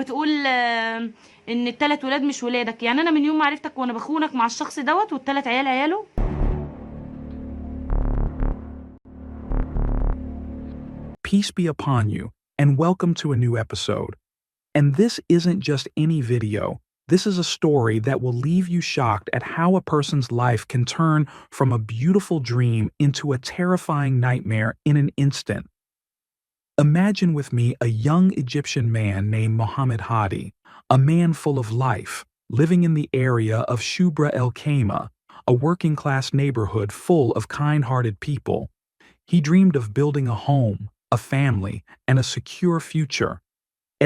بتقول ان ال3 ولاد مش ولادك. يعني انا من يوم ما عرفتك وانا بخونك مع الشخص دوت وال3 عيال عياله. Peace be upon you, and welcome to a new episode. And this isn't just any video. This is a story that will leave you shocked at how a person's life can turn from a beautiful dream into a terrifying nightmare in an instant. Imagine with me a young Egyptian man named Mohammed Hadi, a man full of life, living in the area of Shubra el-Khaima, a working-class neighborhood full of kind-hearted people. He dreamed of building a home, a family, and a secure future.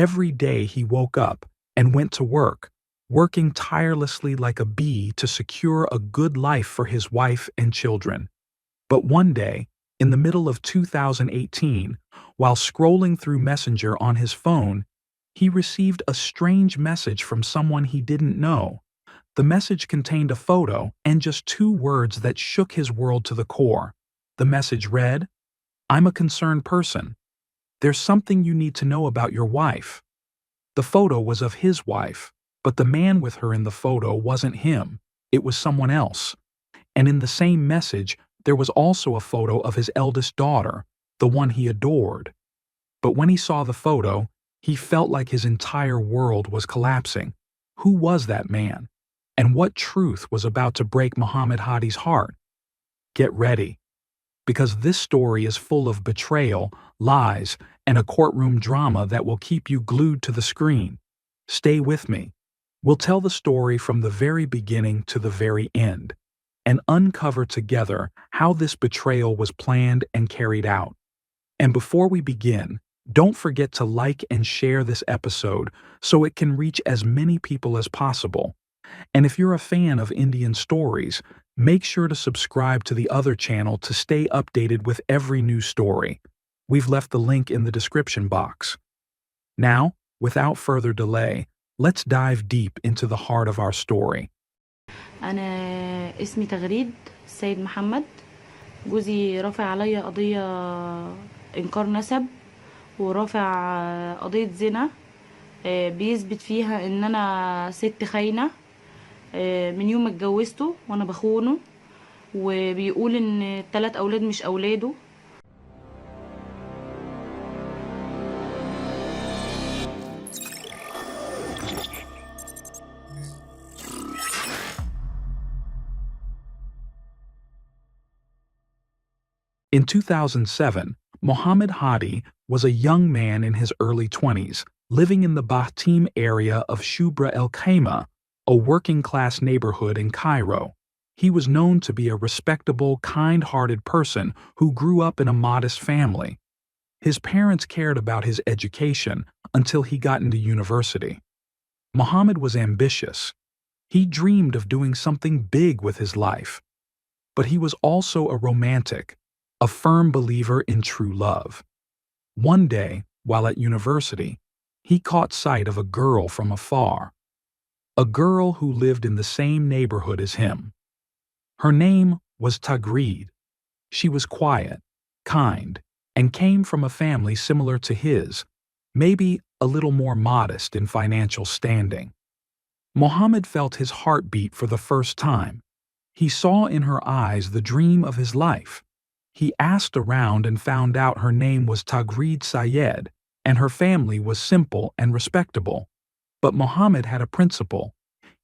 Every day he woke up and went to work, working tirelessly like a bee to secure a good life for his wife and children. But one day, in the middle of 2018, while scrolling through Messenger on his phone, he received a strange message from someone he didn't know. The message contained a photo and just 2 words that shook his world to the core. The message read, "I'm a concerned person. There's something you need to know about your wife." The photo was of his wife, but the man with her in the photo wasn't him, it was someone else. And in the same message, there was also a photo of his eldest daughter, the one he adored. But when he saw the photo, he felt like his entire world was collapsing. Who was that man? And what truth was about to break Mohammed Hadi's heart? Get ready, because this story is full of betrayal, lies, and a courtroom drama that will keep you glued to the screen. Stay with me. We'll tell the story from the very beginning to the very end, and uncover together how this betrayal was planned and carried out. And before we begin, don't forget to like and share this episode so it can reach as many people as possible. And if you're a fan of Indian stories, make sure to subscribe to the other channel to stay updated with every new story. We've left the link in the description box. Now, without further delay, let's dive deep into the heart of our story. انا اسمي تغريد السيد محمد. جوزي رافع عليا قضية انكار نسب، ورافع قضية زنا بيثبت فيها ان انا ست خاينة من يوم ما اتجوزته وانا بخونه، وبيقول ان ال3 اولاد مش اولاده. In 2007, Mohammed Hadi was a young man in his early 20s, living in the Bahtim area of Shubra el-Khaima, a working-class neighborhood in Cairo. He was known to be a respectable, kind-hearted person who grew up in a modest family. His parents cared about his education until he got into university. Mohammed was ambitious. He dreamed of doing something big with his life. But he was also a romantic, a firm believer in true love. One day, while at university, he caught sight of a girl from afar. A girl who lived in the same neighborhood as him. Her name was Taghreed. She was quiet, kind, and came from a family similar to his, maybe a little more modest in financial standing. Mohammed felt his heart beat for the first time. He saw in her eyes the dream of his life. He asked around and found out her name was Taghreed Sayed, and her family was simple and respectable. But Mohammed had a principle.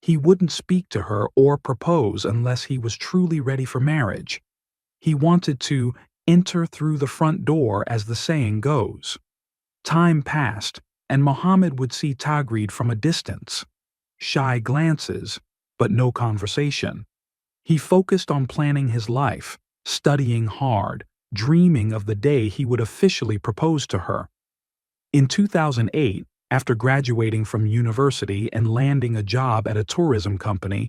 He wouldn't speak to her or propose unless he was truly ready for marriage. He wanted to enter through the front door, as the saying goes. Time passed, and Mohammed would see Taghreed from a distance. Shy glances, but no conversation. He focused on planning his life, studying hard, dreaming of the day he would officially propose to her. In 2008, after graduating from university and landing a job at a tourism company,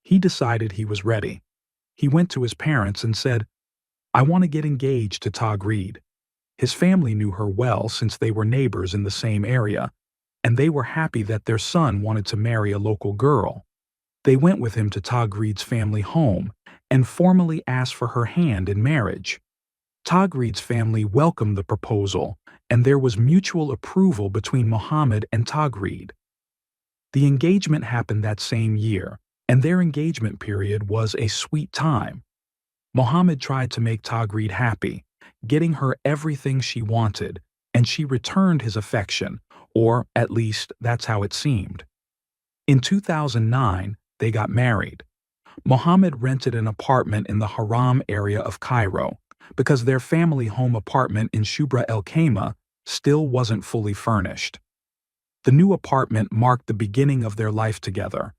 he decided he was ready. He went to his parents and said, "I want to get engaged to Taghreed." His family knew her well since they were neighbors in the same area, and they were happy that their son wanted to marry a local girl. They went with him to Taghreed's family home and formally asked for her hand in marriage. Taghreed's family welcomed the proposal, and there was mutual approval between Mohammed and Taghreed. The engagement happened that same year, and their engagement period was a sweet time. Mohammed tried to make Taghreed happy, getting her everything she wanted, and she returned his affection, or at least that's how it seemed. In 2009, they got married. Mohammed rented an apartment in the Haram area of Cairo because their family home apartment in Shubra El Khaimah still wasn't fully furnished. The new apartment marked the beginning of their life together.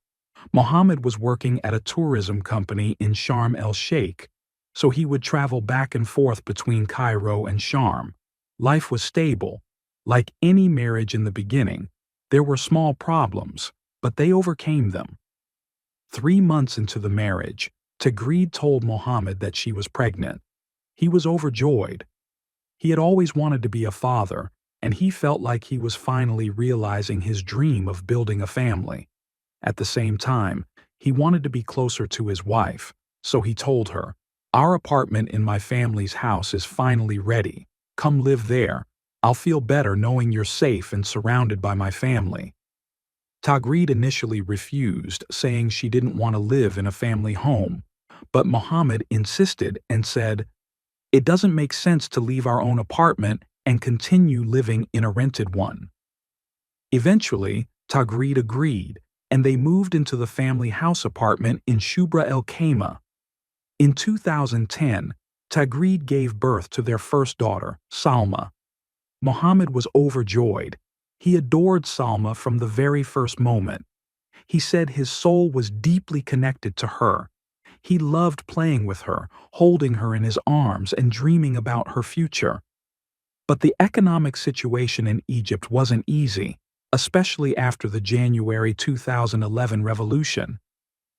Mohammed was working at a tourism company in Sharm el-Sheikh, so he would travel back and forth between Cairo and Sharm. Life was stable. Like any marriage in the beginning, there were small problems, but they overcame them. 3 months into the marriage, Taghreed told Mohammed that she was pregnant. He was overjoyed. He had always wanted to be a father, and he felt like he was finally realizing his dream of building a family. At the same time, he wanted to be closer to his wife, so he told her, "Our apartment in my family's house is finally ready. Come live there. I'll feel better knowing you're safe and surrounded by my family." Taghreed initially refused, saying she didn't want to live in a family home, but Mohammed insisted and said, "It doesn't make sense to leave our own apartment and continue living in a rented one." Eventually, Taghreed agreed, and they moved into the family house apartment in Shubra El Khaimah. In 2010, Taghreed gave birth to their first daughter, Salma. Mohammed was overjoyed. He adored Salma from the very first moment. He said his soul was deeply connected to her. He loved playing with her, holding her in his arms and dreaming about her future. But the economic situation in Egypt wasn't easy, especially after the January 2011 revolution.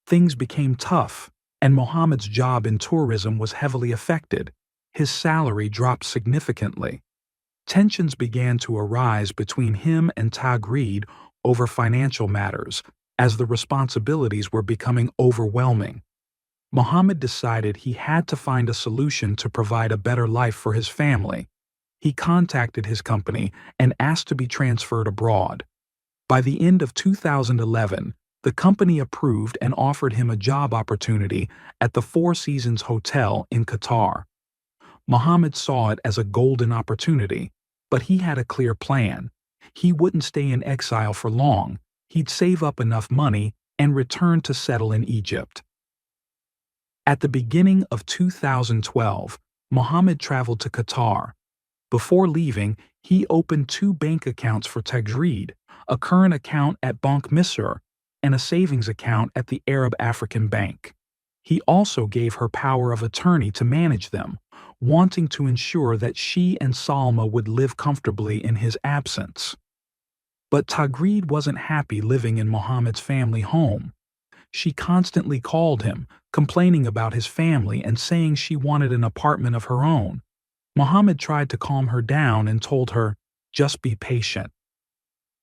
Things became tough, and Mohammed's job in tourism was heavily affected. His salary dropped significantly. Tensions began to arise between him and Taghreed over financial matters, as the responsibilities were becoming overwhelming. Mohammed decided he had to find a solution to provide a better life for his family. He contacted his company and asked to be transferred abroad. By the end of 2011, the company approved and offered him a job opportunity at the Four Seasons Hotel in Qatar. Mohammed saw it as a golden opportunity, but he had a clear plan. He wouldn't stay in exile for long. He'd save up enough money and return to settle in Egypt. At the beginning of 2012, Mohammed traveled to Qatar. Before leaving, he opened 2 bank accounts for Taghreed, a current account at Banque Misr and a savings account at the Arab African Bank. He also gave her power of attorney to manage them, wanting to ensure that she and Salma would live comfortably in his absence. But Taghreed wasn't happy living in Mohammed's family home. She constantly called him, complaining about his family and saying she wanted an apartment of her own. Mohammed tried to calm her down and told her, "Just be patient.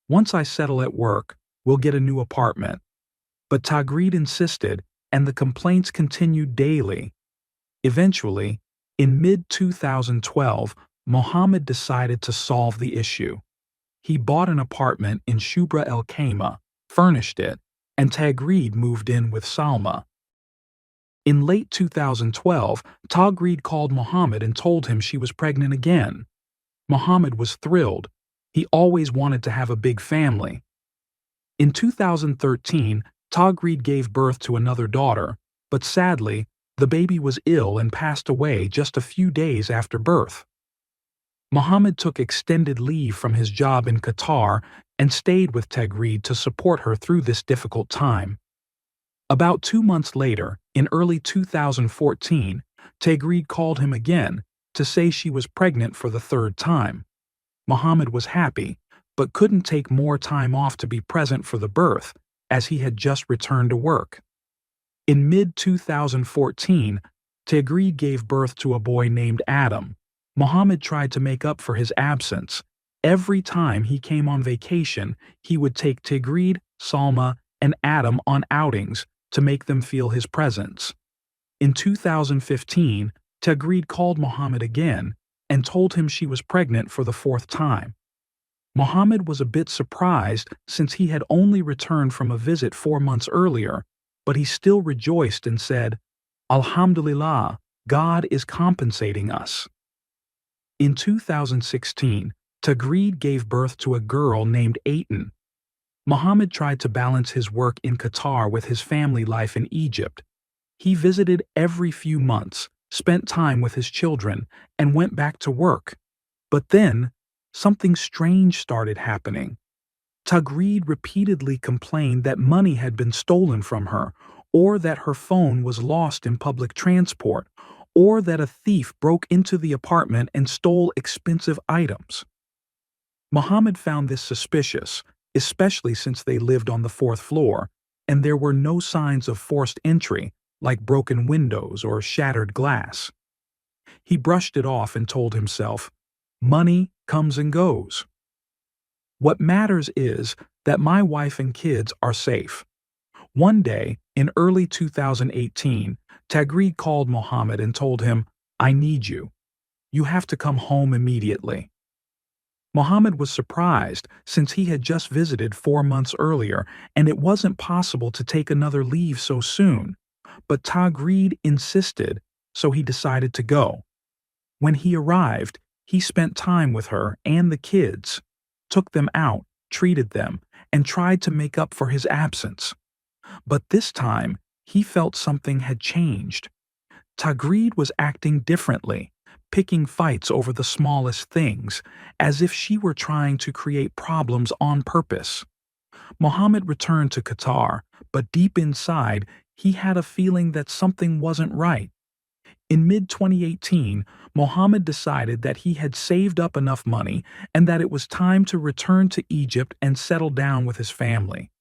Once I settle at work, we'll get a new apartment." But Taghreed insisted, and the complaints continued daily. Eventually, in mid-2012, Mohammed decided to solve the issue. He bought an apartment in Shubra El Khaimah, furnished it, and Taghreed moved in with Salma. In late 2012, Taghreed called Mohammed and told him she was pregnant again. Mohammed was thrilled. He always wanted to have a big family. In 2013, Taghreed gave birth to another daughter, but sadly, the baby was ill and passed away just a few days after birth. Mohammed took extended leave from his job in Qatar and stayed with Taghreed to support her through this difficult time. About 2 months later, in early 2014, Taghreed called him again to say she was pregnant for the 3rd time. Mohammed was happy, but couldn't take more time off to be present for the birth, as he had just returned to work. In mid-2014, Taghreed gave birth to a boy named Adam. Mohammed tried to make up for his absence. Every time he came on vacation, he would take Taghreed, Salma, and Adam on outings to make them feel his presence. In 2015, Taghreed called Mohammed again and told him she was pregnant for the fourth time. Mohammed was a bit surprised since he had only returned from a visit 4 months earlier, but he still rejoiced and said, "Alhamdulillah, God is compensating us." In 2016, Taghreed gave birth to a girl named Aitan. Mohammed tried to balance his work in Qatar with his family life in Egypt. He visited every few months, spent time with his children, and went back to work. But then, something strange started happening. Taghreed repeatedly complained that money had been stolen from her, or that her phone was lost in public transport, or that a thief broke into the apartment and stole expensive items. Mohammed found this suspicious, especially since they lived on the fourth floor, and there were no signs of forced entry, like broken windows or shattered glass. He brushed it off and told himself, "Money comes and goes. What matters is that my wife and kids are safe." One day, in early 2018, Taghreed called Mohammed and told him, "I need you. You have to come home immediately." Mohammed was surprised since he had just visited 4 months earlier and it wasn't possible to take another leave so soon. But Taghreed insisted, so he decided to go. When he arrived, he spent time with her and the kids, took them out, treated them, and tried to make up for his absence. But this time, he felt something had changed. Taghreed was acting differently, picking fights over the smallest things, as if she were trying to create problems on purpose. Mohammed returned to Qatar, but deep inside, he had a feeling that something wasn't right. In mid-2018, Mohammed decided that he had saved up enough money and that it was time to return to Egypt and settle down with his family.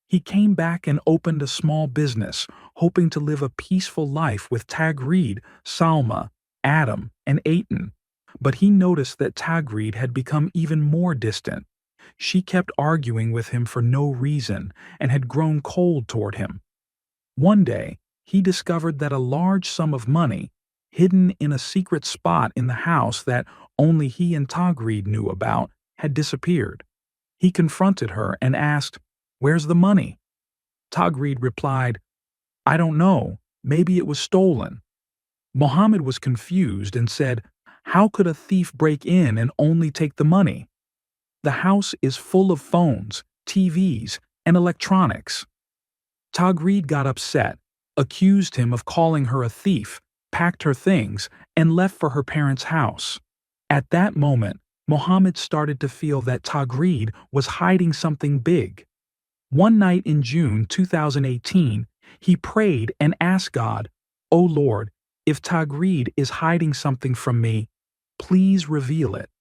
He came back and opened a small business, hoping to live a peaceful life with Taghreed, Salma, Adam, and Aitan. But he noticed that Taghreed had become even more distant. She kept arguing with him for no reason and had grown cold toward him. One day, he discovered that a large sum of money, hidden in a secret spot in the house that only he and Taghreed knew about, had disappeared. He confronted her and asked, "Where's the money?" Taghreed replied, "I don't know. Maybe it was stolen." Mohammed was confused and said, "How could a thief break in and only take the money? The house is full of phones, TVs, and electronics." Taghreed got upset, accused him of calling her a thief, packed her things, and left for her parents' house. At that moment, Mohammed started to feel that Taghreed was hiding something big. One night in June 2018, he prayed and asked God, "O Lord, if Taghreed is hiding something from me, please reveal it."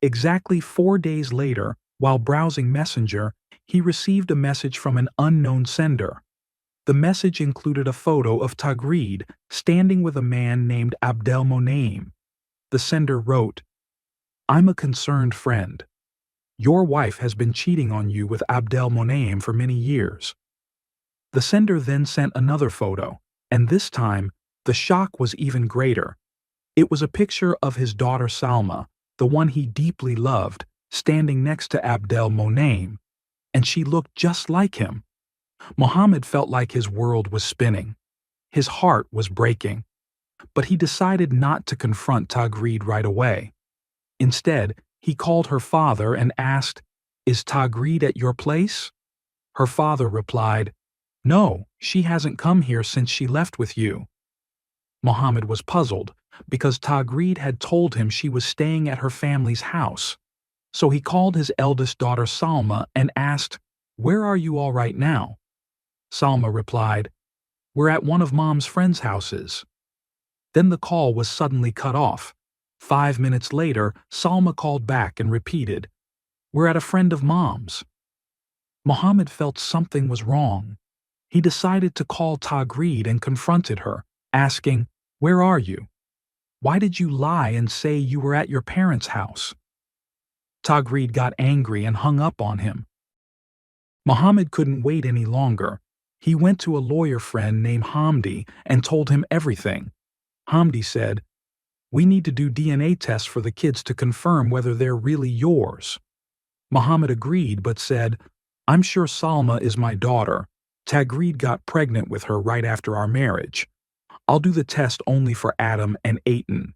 Exactly 4 days later, while browsing Messenger, he received a message from an unknown sender. The message included a photo of Taghreed standing with a man named Abdel Monaim. The sender wrote, "I'm a concerned friend. Your wife has been cheating on you with Abdel Monaim for many years." The sender then sent another photo, and this time, the shock was even greater. It was a picture of his daughter Salma, the one he deeply loved, standing next to Abdel Monaim, and she looked just like him. Mohammed felt like his world was spinning. His heart was breaking. But he decided not to confront Taghreed right away. Instead, he called her father and asked, "Is Taghreed at your place?" Her father replied, "No, she hasn't come here since she left with you." Mohammed was puzzled because Taghreed had told him she was staying at her family's house. So he called his eldest daughter Salma and asked, "Where are you all right now?" Salma replied, "We're at one of Mom's friends' houses." Then the call was suddenly cut off. 5 minutes later, Salma called back and repeated, "We're at a friend of Mom's." Mohammed felt something was wrong. He decided to call Taghreed and confronted her, asking, "Where are you? Why did you lie and say you were at your parents' house?" Taghreed got angry and hung up on him. Mohammed couldn't wait any longer. He went to a lawyer friend named Hamdi and told him everything. Hamdi said, "We need to do DNA tests for the kids to confirm whether they're really yours." Mohammed agreed but said, "I'm sure Salma is my daughter. Taghreed got pregnant with her right after our marriage. I'll do the test only for Adam and Aiton."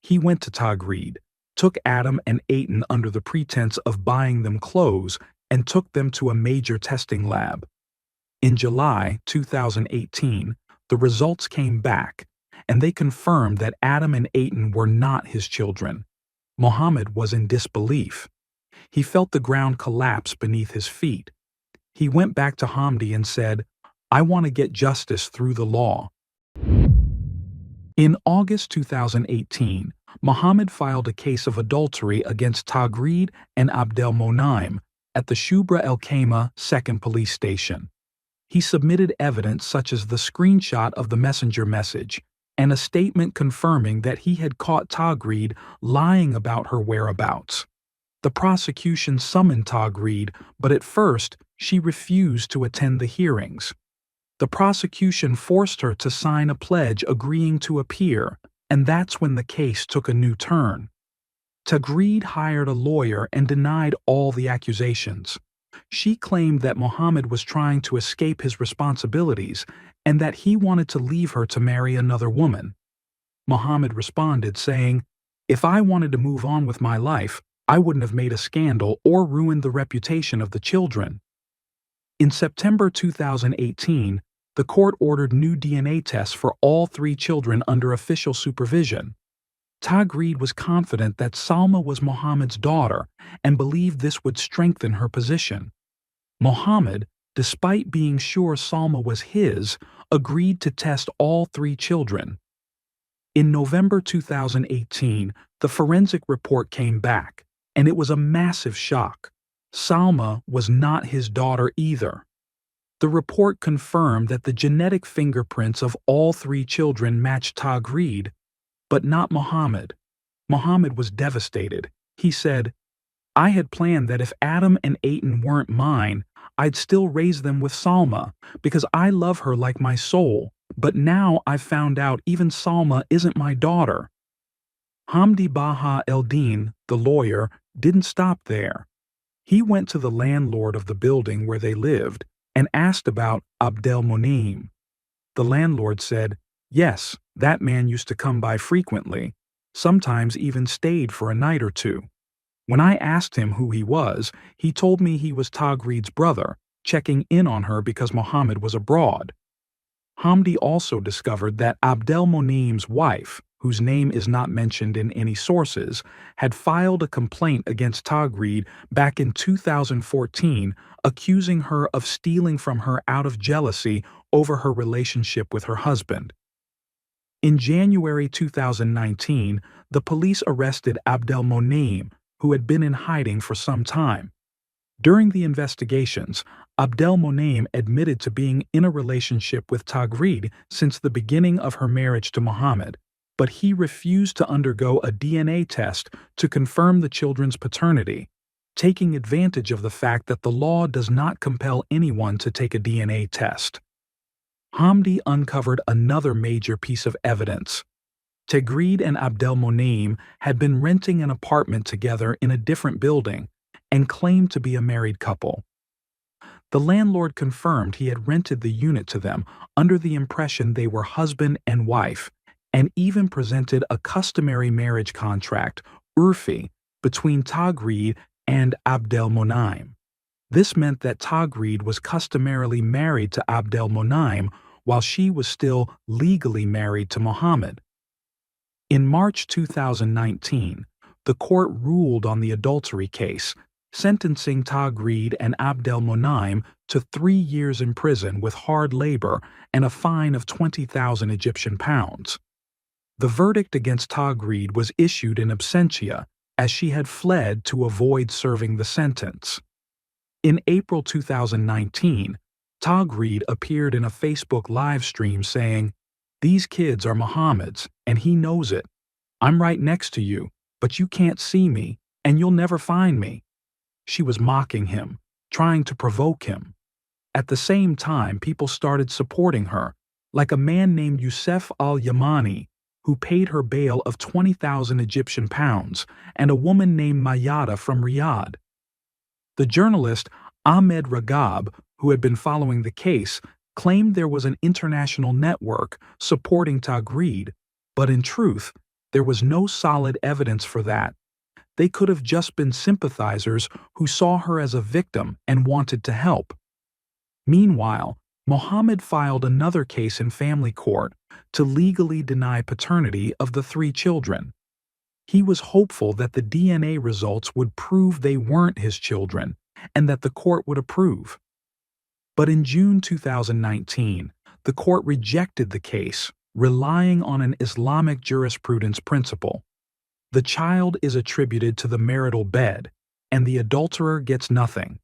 He went to Taghreed, took Adam and Aiton under the pretense of buying them clothes, and took them to a major testing lab. In July 2018, the results came back, and they confirmed that Adam and Aiton were not his children. Mohammed was in disbelief. He felt the ground collapse beneath his feet. He went back to Hamdi and said, "I want to get justice through the law." In August 2018, Mohammed filed a case of adultery against Taghreed and Abdel Monaim at the Shubra El Khaima Second Police Station. He submitted evidence such as the screenshot of the messenger message and a statement confirming that he had caught Taghreed lying about her whereabouts. The prosecution summoned Taghreed, but at first she refused to attend the hearings. The prosecution forced her to sign a pledge agreeing to appear, and that's when the case took a new turn. Taghreed hired a lawyer and denied all the accusations. She claimed that Mohammed was trying to escape his responsibilities and that he wanted to leave her to marry another woman. Mohammed responded saying, "If I wanted to move on with my life, I wouldn't have made a scandal or ruined the reputation of the children." In September 2018, the court ordered new DNA tests for all 3 children under official supervision. Taghreed was confident that Salma was Mohammed's daughter and believed this would strengthen her position. Mohammed, despite being sure Salma was his, agreed to test all 3 children. In November 2018, the forensic report came back, and it was a massive shock. Salma was not his daughter either. The report confirmed that the genetic fingerprints of all 3 children matched Taghreed, but not Mohammed. Mohammed was devastated. He said, "I had planned that if Adam and Aiton weren't mine, I'd still raise them with Salma because I love her like my soul, but now I've found out even Salma isn't my daughter." Hamdi Baha Eldin, the lawyer, didn't stop there. He went to the landlord of the building where they lived and asked about Abdel Monaim. The landlord said, "Yes, that man used to come by frequently, sometimes even stayed for a night or two. When I asked him who he was, he told me he was Taghreed's brother, checking in on her because Mohammed was abroad." Hamdi also discovered that Abdel Monaim's wife, whose name is not mentioned in any sources, had filed a complaint against Taghreed back in 2014, accusing her of stealing from her out of jealousy over her relationship with her husband. In January 2019, the police arrested Abdel Monaim, who had been in hiding for some time. During the investigations, Abdel Monaim admitted to being in a relationship with Taghreed since the beginning of her marriage to Mohammed, but he refused to undergo a DNA test to confirm the children's paternity, taking advantage of the fact that the law does not compel anyone to take a DNA test. Hamdi uncovered another major piece of evidence. Taghreed and Abdel Monaim had been renting an apartment together in a different building and claimed to be a married couple. The landlord confirmed he had rented the unit to them under the impression they were husband and wife, and even presented a customary marriage contract, urfi, between Taghreed and Abdel Monaim. This meant that Taghreed was customarily married to Abdel Monaim while she was still legally married to Mohammed. In March 2019, the court ruled on the adultery case, sentencing Taghreed and Abdel Monaim to 3 years in prison with hard labor and a fine of 20,000 Egyptian pounds. The verdict against Taghreed was issued in absentia, as she had fled to avoid serving the sentence. In April 2019, Taghreed appeared in a Facebook live stream saying, "These kids are Mohammed's, and he knows it. I'm right next to you, but you can't see me, and you'll never find me." She was mocking him, trying to provoke him. At the same time, people started supporting her, like a man named Youssef al-Yamani, who paid her bail of 20,000 Egyptian pounds, and a woman named Mayada from Riyadh. The journalist Ahmed Ragab, who had been following the case, claimed there was an international network supporting Taghreed, but in truth, there was no solid evidence for that. They could have just been sympathizers who saw her as a victim and wanted to help. Meanwhile, Mohammed filed another case in family court to legally deny paternity of the 3 children. He was hopeful that the DNA results would prove they weren't his children and that the court would approve. But in June 2019, the court rejected the case, relying on an Islamic jurisprudence principle. The child is attributed to the marital bed, and the adulterer gets nothing.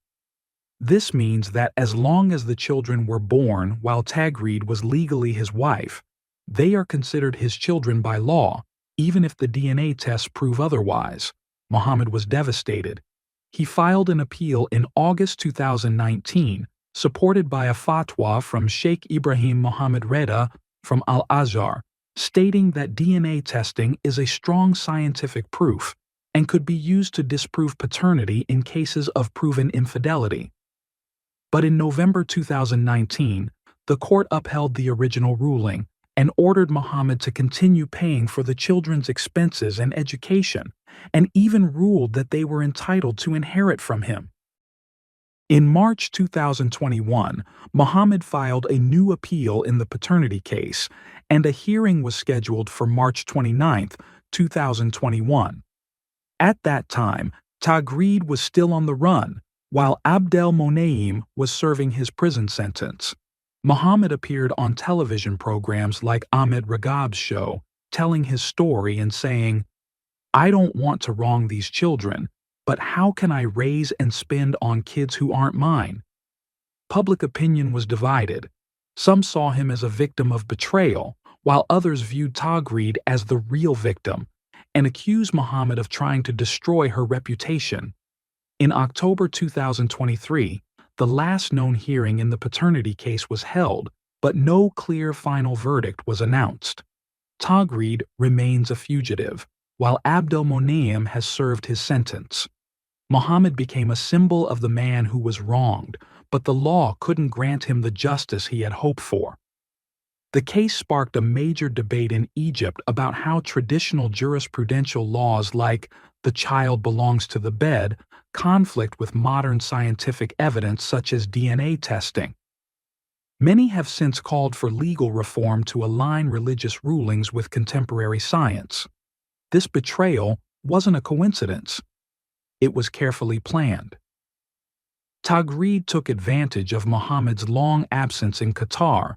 This means that as long as the children were born while Taghreed was legally his wife, they are considered his children by law, even if the DNA tests prove otherwise. Mohammed was devastated. He filed an appeal in August 2019, supported by a fatwa from Sheikh Ibrahim Mohammed Reda from Al-Azhar, stating that DNA testing is a strong scientific proof and could be used to disprove paternity in cases of proven infidelity. But in November 2019, the court upheld the original ruling and ordered Mohammed to continue paying for the children's expenses and education, and even ruled that they were entitled to inherit from him. In March 2021, Mohammed filed a new appeal in the paternity case, and a hearing was scheduled for March 29, 2021. At that time, Taghreed was still on the run, while Abdel Monaim was serving his prison sentence. Mohammed appeared on television programs like Ahmed Ragab's show, telling his story and saying, "I don't want to wrong these children, but how can I raise and spend on kids who aren't mine?" Public opinion was divided. Some saw him as a victim of betrayal, while others viewed Taghreed as the real victim and accused Mohammed of trying to destroy her reputation. In October 2023, the last known hearing in the paternity case was held, but no clear final verdict was announced. Taghreed remains a fugitive, while Abdel Monaim has served his sentence. Mohammed became a symbol of the man who was wronged, but the law couldn't grant him the justice he had hoped for. The case sparked a major debate in Egypt about how traditional jurisprudential laws like "the child belongs to the bed" conflict with modern scientific evidence such as DNA testing. Many have since called for legal reform to align religious rulings with contemporary science. This betrayal wasn't a coincidence. It was carefully planned. Taghreed took advantage of Mohammed's long absence in Qatar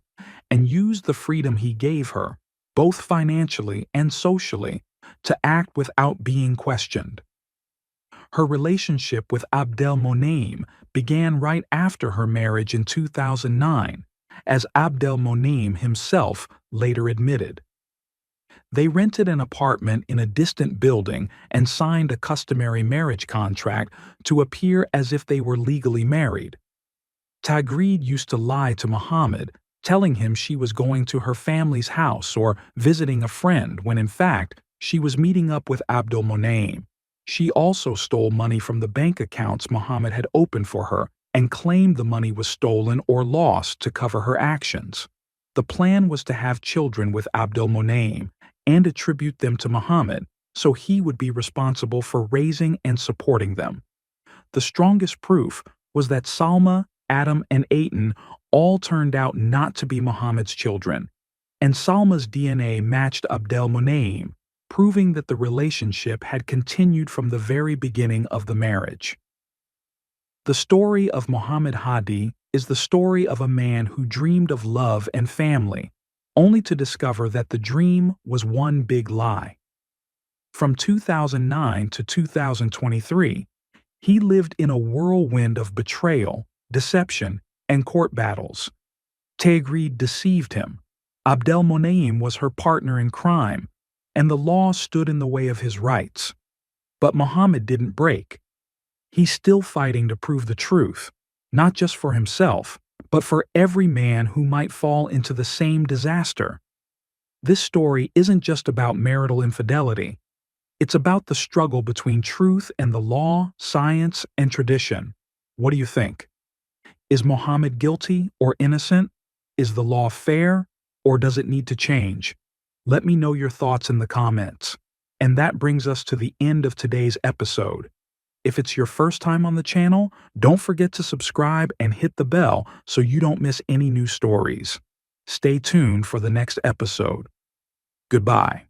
and used the freedom he gave her, both financially and socially, to act without being questioned. Her relationship with Abdel Monaim began right after her marriage in 2009, as Abdel Monaim himself later admitted. They rented an apartment in a distant building and signed a customary marriage contract to appear as if they were legally married. Taghreed used to lie to Mohammed, telling him she was going to her family's house or visiting a friend when in fact she was meeting up with Abdel Monaim. She also stole money from the bank accounts Mohammed had opened for her and claimed the money was stolen or lost to cover her actions. The plan was to have children with Abdel Monaim and attribute them to Mohammed, so he would be responsible for raising and supporting them. The strongest proof was that Salma, Adam, and Aitan all turned out not to be Mohammed's children, and Salma's DNA matched Abdel Monaim, proving that the relationship had continued from the very beginning of the marriage. The story of Mohammed Hadi is the story of a man who dreamed of love and family, only to discover that the dream was one big lie. From 2009 to 2023, he lived in a whirlwind of betrayal, deception, and court battles. Taghreed deceived him. Abdel Monaim was her partner in crime, and the law stood in the way of his rights. But Mohammed didn't break. He's still fighting to prove the truth, not just for himself, but for every man who might fall into the same disaster. This story isn't just about marital infidelity. It's about the struggle between truth and the law, science, and tradition. What do you think? Is Mohammed guilty or innocent? Is the law fair, or does it need to change? Let me know your thoughts in the comments. And that brings us to the end of today's episode. If it's your first time on the channel, don't forget to subscribe and hit the bell so you don't miss any new stories. Stay tuned for the next episode. Goodbye.